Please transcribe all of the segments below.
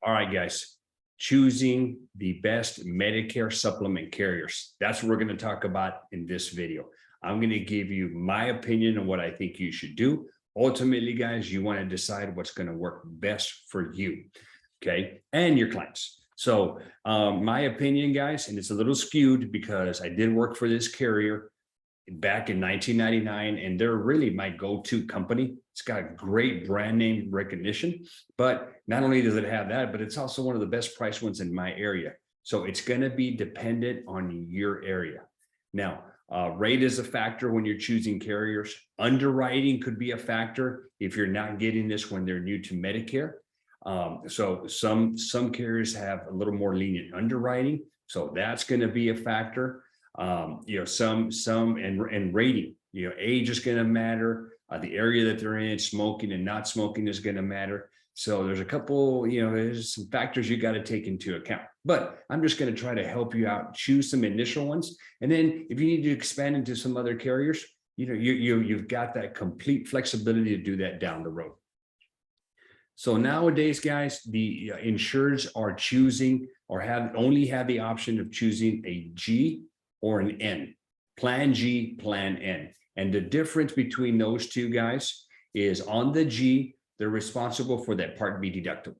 All right, guys, choosing the best Medicare supplement carriers. That's what we're going to talk about in this video. I'm going to give you my opinion on what I think you should do. Ultimately, guys, you want to decide what's going to work best for you, okay, and your clients. So my opinion, guys, and it's a little skewed because I did work for this carrier back in 1999, and they're really my go-to company. It's got a great brand name recognition, but not only does it have that, but it's also one of the best priced ones in my area. So it's going to be dependent on your area. Now, rate is a factor when you're choosing carriers. Underwriting could be a factor if you're not getting this when they're new to Medicare. So some carriers have a little more lenient underwriting, so that's going to be a factor. Some and rating, age is going to matter. The area that they're in, smoking and not smoking is going to matter. So there's a couple, there's some factors you got to take into account, but I'm just going to try to help you out, choose some initial ones. And then if you need to expand into some other carriers, you've got that complete flexibility to do that down the road. So nowadays, guys, the insureds are choosing or only have the option of choosing a G or an N, Plan G, Plan N. And the difference between those two, guys, is on the G, they're responsible for that Part B deductible.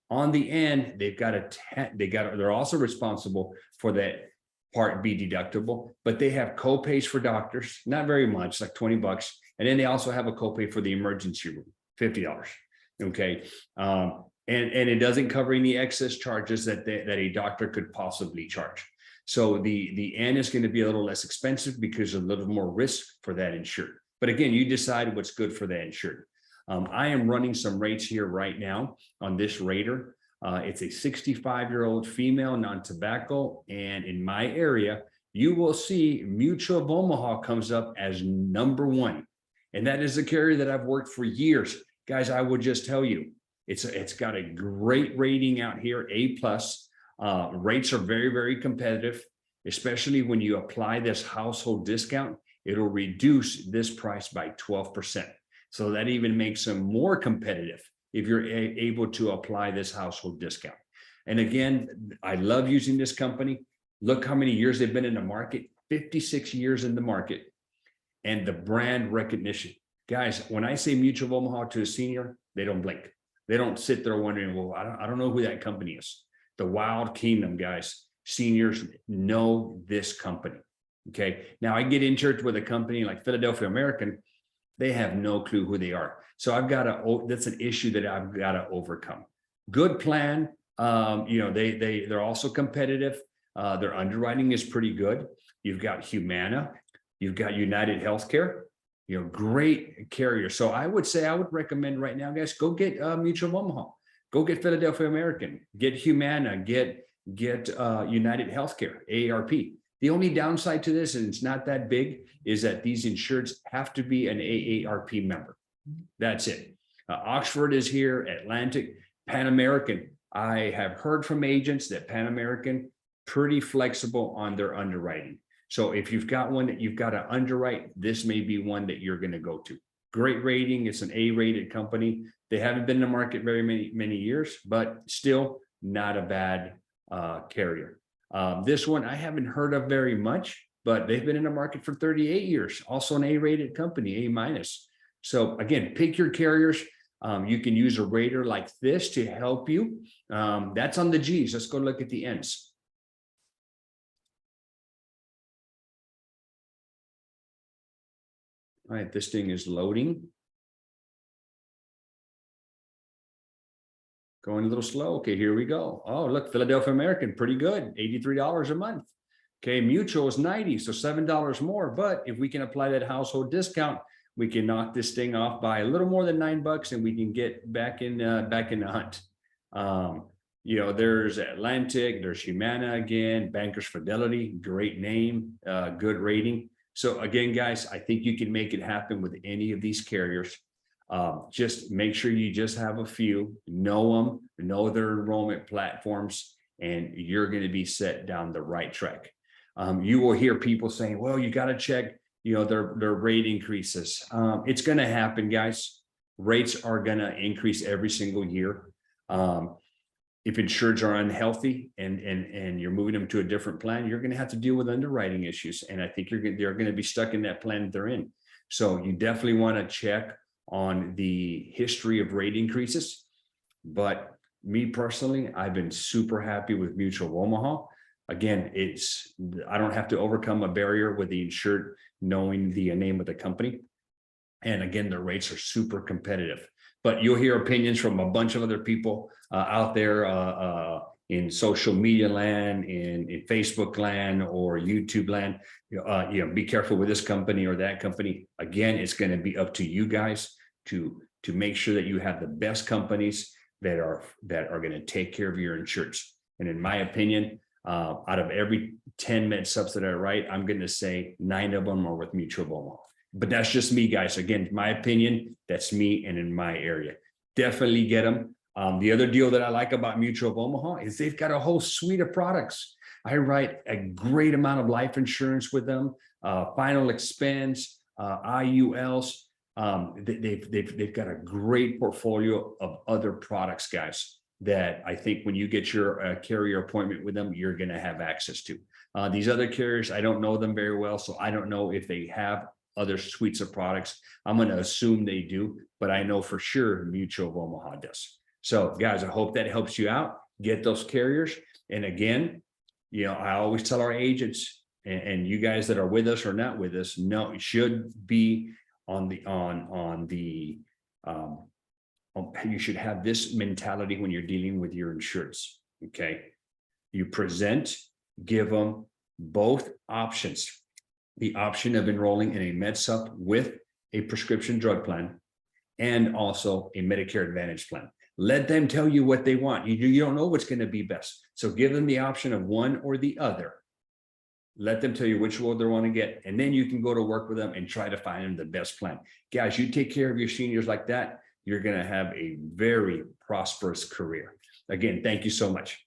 On the N, they're also responsible for that Part B deductible, but they have co-pays for doctors, not very much, like 20 bucks. And then they also have a copay for the emergency room, $50. Okay. And it doesn't cover any excess charges that a doctor could possibly charge. So the N is going to be a little less expensive because there's a little more risk for that insured. But again, you decide what's good for that insured. I am running some rates here right now on this rater. It's a 65-year-old female, non-tobacco. And in my area, you will see Mutual of Omaha comes up as #1. And that is a carrier that I've worked for years. Guys, I would just tell you, it's got a great rating out here, A+. Rates are very, very competitive, especially when you apply this household discount. It'll reduce this price by 12%. So that even makes them more competitive if you're able to apply this household discount. And again, I love using this company. Look how many years they've been in the market, 56 years in the market, and the brand recognition. Guys, when I say Mutual of Omaha to a senior, they don't blink. They don't sit there wondering, well, I don't know who that company is. The Wild Kingdom, guys, seniors know this company. Okay. Now I get insured with a company like Philadelphia American. They have no clue who they are. So that's an issue that I've got to overcome. Good plan. They're also competitive. Their underwriting is pretty good. You've got Humana, you've got United Healthcare, great carrier. So I would recommend right now, guys, go get Mutual of Omaha. Go get Philadelphia American, get Humana, get United Healthcare, AARP. The only downside to this, and it's not that big, is that these insureds have to be an AARP member. That's it. Oxford is here, Atlantic, Pan American. I have heard from agents that Pan American, pretty flexible on their underwriting. So if you've got one that you've got to underwrite, this may be one that you're going to go to. Great rating. It's an A-rated company. They haven't been in the market very many years, but still not a bad carrier. This one I haven't heard of very much, but they've been in the market for 38 years. Also an A-rated company, A-. So again, pick your carriers. You can use a rater like this to help you. That's on the G's. Let's go look at the N's. All right, this thing is loading. Going a little slow. Okay, here we go. Oh, look, Philadelphia American, pretty good, $83 a month. Okay, Mutual is $90, so $7 more. But if we can apply that household discount, we can knock this thing off by a little more than $9, and we can get back in the hunt. There's Atlantic, there's Humana again, Bankers Fidelity, great name, good rating. So again, guys, I think you can make it happen with any of these carriers. Just make sure you just have a few, know them, know their enrollment platforms, and you're going to be set down the right track. You will hear people saying, well, you got to check, their rate increases. It's going to happen, guys. Rates are going to increase every single year. if insureds are unhealthy and you're moving them to a different plan, you're going to have to deal with underwriting issues. And I think they're going to be stuck in that plan that they're in. So you definitely want to check on the history of rate increases. But me personally, I've been super happy with Mutual of Omaha. Again, I don't have to overcome a barrier with the insured knowing the name of the company. And again, the rates are super competitive. But you'll hear opinions from a bunch of other people out there in social media land, in Facebook land, or YouTube land. Be careful with this company or that company. Again, it's going to be up to you guys to make sure that you have the best companies that are going to take care of your insureds. And in my opinion, out of every 10 med subs that I write, I'm going to say 9 of them are with Mutual of Omaha. But that's just me, guys. Again, my opinion, that's me and in my area. Definitely get them. The other deal that I like about Mutual of Omaha is they've got a whole suite of products. I write a great amount of life insurance with them, final expense, IULs. They've got a great portfolio of other products, guys, that I think when you get your carrier appointment with them, you're going to have access to. These other carriers, I don't know them very well, so I don't know if they have other suites of products. I'm going to assume they do, but I know for sure Mutual of Omaha does. So guys, I hope that helps you out. Get those carriers. And again, I always tell our agents and you guys that are with us or not with us, it should be you should have this mentality when you're dealing with your insureds. Okay. You present, give them both options. The option of enrolling in a med sup with a prescription drug plan and also a Medicare Advantage plan. Let them tell you what they want. You don't know what's going to be best. So give them the option of one or the other. Let them tell you which one they want to get. And then you can go to work with them and try to find them the best plan. Guys, you take care of your seniors like that, you're going to have a very prosperous career. Again, thank you so much.